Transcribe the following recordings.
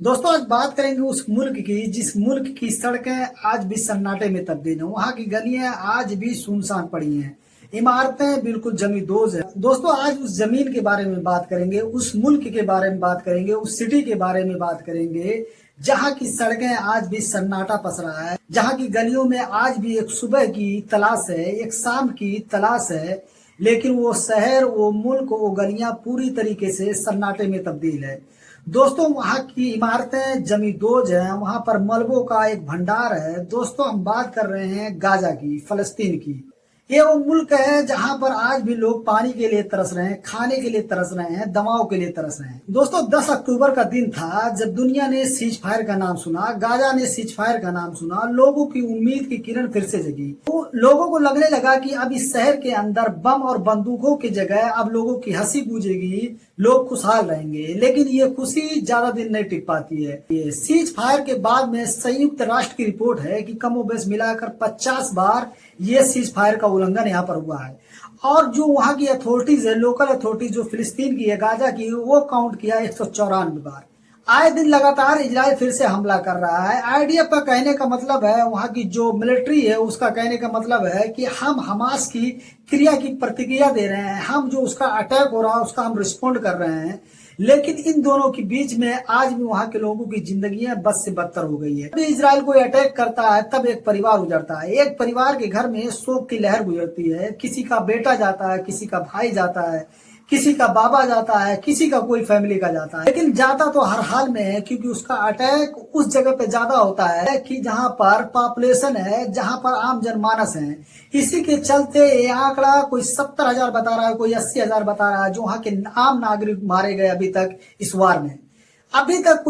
दोस्तों आज बात करेंगे उस मुल्क की जिस मुल्क की सड़कें आज भी सन्नाटे में तब्दील हैं। वहाँ की गलियां आज भी सुनसान पड़ी हैं, इमारतें बिल्कुल जमींदोज हैं। दोस्तों आज उस जमीन के बारे में बात करेंगे, उस मुल्क के बारे में बात करेंगे, उस सिटी के बारे में बात करेंगे जहाँ की सड़कें आज भी सन्नाटा पसरा है, जहाँ की गलियों में आज भी एक सुबह की तलाश है, एक शाम की तलाश है। लेकिन वो शहर, वो मुल्क, वो गलियां पूरी तरीके से सन्नाटे में तब्दील है। दोस्तों वहाँ की इमारतें जमींदोज हैं, वहाँ पर मलबों का एक भंडार है। दोस्तों हम बात कर रहे हैं गाजा की, फलस्तीन की। ये वो मुल्क है जहाँ पर आज भी लोग पानी के लिए तरस रहे हैं, खाने के लिए तरस रहे हैं, दवाओं के लिए तरस रहे हैं। दोस्तों 10 अक्टूबर का दिन था जब दुनिया ने सीज फायर का नाम सुना, गाजा ने सीज फायर का नाम सुना, लोगों की उम्मीद की किरण फिर से जगी। तो लोगों को लगने लगा कि अब इस शहर के अंदर बम और बंदूकों की जगह अब लोगों की हंसी गूंजेगी, लोग खुशहाल रहेंगे। लेकिन ये खुशी ज्यादा दिन नहीं टिक पाती है। ये सीज फायर के बाद में संयुक्त राष्ट्र की रिपोर्ट है कि कमोबेश मिलाकर 50 बार ये सीज फायर का उल्लंघन यहाँ पर हुआ है। और जो वहाँ की अथॉरिटीज है, लोकल अथॉरिटीज जो फिलिस्तीन की है, गाजा की, वो काउंट किया 194 बार। आए दिन लगातार इजराइल फिर से हमला कर रहा है। आईडीएफ का कहने का मतलब है, वहाँ की जो मिलिट्री है उसका कहने का मतलब है कि हम हमास की क्रिया की प्रतिक्रिया दे रहे हैं, हम जो उसका अटैक हो रहा है उसका हम रिस्पॉन्ड कर रहे हैं। लेकिन इन दोनों के बीच में आज भी वहां के लोगों की जिंदगियां बद से बदतर हो गई है। जब इजराइल कोई अटैक करता है तब एक परिवार उजड़ता है, एक परिवार के घर में शोक की लहर गुजरती है। किसी का बेटा जाता है, किसी का भाई जाता है, किसी का बाबा जाता है, किसी का कोई फैमिली का जाता है। लेकिन जाता तो हर हाल में है, क्योंकि उसका अटैक उस जगह पे ज्यादा होता है कि जहां पर पॉपुलेशन है, जहां पर आम जनमानस है। इसी के चलते ये आंकड़ा कोई 70,000 बता रहा है, कोई 80,000 बता रहा है जो वहां के आम नागरिक मारे गए अभी तक इस वार में। अभी तक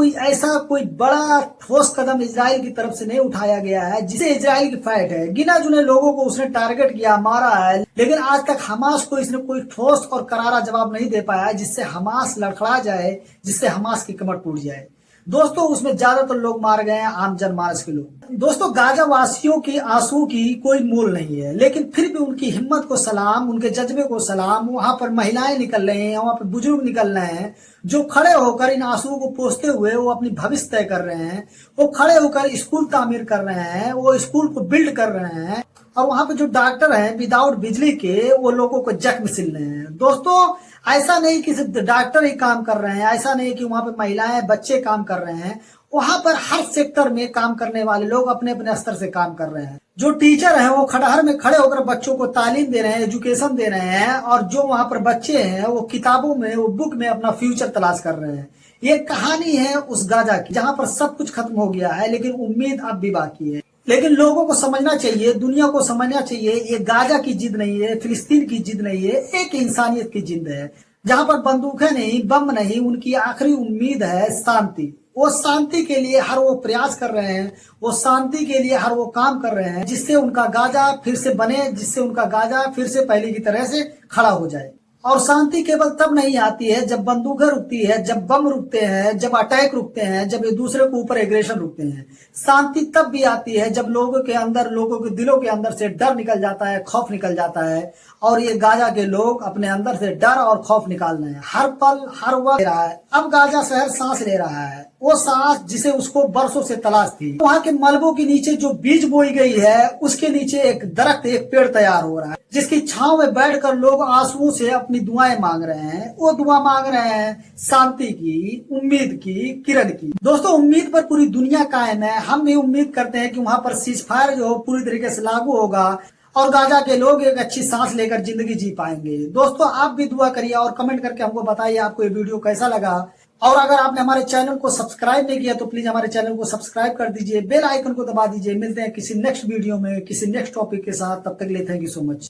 कोई बड़ा ठोस कदम इजराइल की तरफ से नहीं उठाया गया है जिसे इजराइल की फाइट है। गिना चुने लोगों को उसने टारगेट किया, मारा है, लेकिन आज तक हमास को इसने कोई ठोस और करारा जवाब नहीं दे पाया जिससे हमास लड़खड़ा जाए, जिससे हमास की कमर टूट जाए। दोस्तों उसमें ज्यादातर लोग मार गए हैं, आम जनमानस के लोग। दोस्तों गाजा वासियों की आंसू की कोई मोल नहीं है, लेकिन फिर भी उनकी हिम्मत को सलाम, उनके जज्बे को सलाम। वहां पर महिलाएं निकल रहे हैं, वहां पर बुजुर्ग निकल रहे हैं, जो खड़े होकर इन आंसुओं को पोंछते हुए वो अपनी भविष्य तय कर रहे हैं। वो खड़े होकर स्कूल तामीर कर रहे हैं, वो स्कूल को बिल्ड कर रहे हैं। और वहां पे जो डॉक्टर हैं विदाउट बिजली के, वो लोगों को जख्म सिल रहे हैं। दोस्तों ऐसा नहीं कि सिर्फ डॉक्टर ही काम कर रहे हैं, ऐसा नहीं कि वहां पे महिलाएं बच्चे काम कर रहे हैं। वहां पर हर सेक्टर में काम करने वाले लोग अपने अपने स्तर से काम कर रहे हैं। जो टीचर हैं वो खड़हर में खड़े होकर बच्चों को तालीम दे रहे हैं, एजुकेशन दे रहे हैं। और जो वहां पर बच्चे हैं वो किताबों में, वो बुक में अपना फ्यूचर तलाश कर रहे हैं। ये कहानी है उस गाजा की जहां पर सब कुछ खत्म हो गया है, लेकिन उम्मीद अब भी बाकी है। लेकिन लोगों को समझना चाहिए, दुनिया को समझना चाहिए, ये गाजा की जिद नहीं है, फिलिस्तीन की जिद नहीं है, एक इंसानियत की जिद है। जहां पर बंदूकें नहीं, बम नहीं, उनकी आखिरी उम्मीद है शांति। वो शांति के लिए हर वो प्रयास कर रहे हैं, वो शांति के लिए हर वो काम कर रहे हैं जिससे उनका गाजा फिर से बने, जिससे उनका गाजा फिर से पहले की तरह से खड़ा हो जाए। और शांति केवल तब नहीं आती है जब बंदूकें रुकती है, जब बम रुकते हैं, जब अटैक रुकते हैं, जब एक दूसरे के ऊपर एग्रेशन रुकते हैं। शांति तब भी आती है जब लोगों के अंदर, लोगों के दिलों के अंदर से डर निकल जाता है, खौफ निकल जाता है। और ये गाजा के लोग अपने अंदर से डर और खौफ निकाल रहे हैं, हर पल हर वक्त ले रहा है। अब गाजा शहर सांस ले रहा है, वो सांस जिसे उसको बरसों से तलाश थी। वहाँ के मलबों के नीचे जो बीज बोई गई है, उसके नीचे एक दरख्त, एक पेड़ तैयार हो रहा है, जिसकी छांव में बैठकर लोग आंसुओं से अपनी दुआएं मांग रहे हैं। वो दुआ मांग रहे हैं शांति की, उम्मीद की, किरण की। दोस्तों उम्मीद पर पूरी दुनिया कायम है। हम भी उम्मीद करते हैं कि वहां पर सीज फायर जो पूरी तरीके से लागू होगा और गाजा के लोग एक अच्छी सांस लेकर जिंदगी जी पाएंगे। दोस्तों आप भी दुआ करिए और कमेंट करके हमको बताइए आपको ये वीडियो कैसा लगा। और अगर आपने हमारे चैनल को सब्सक्राइब नहीं किया तो प्लीज हमारे चैनल को सब्सक्राइब कर दीजिए, बेल आइकन को दबा दीजिए। मिलते हैं किसी नेक्स्ट वीडियो में, किसी नेक्स्ट टॉपिक के साथ। तब तक के लिए थैंक यू सो मच।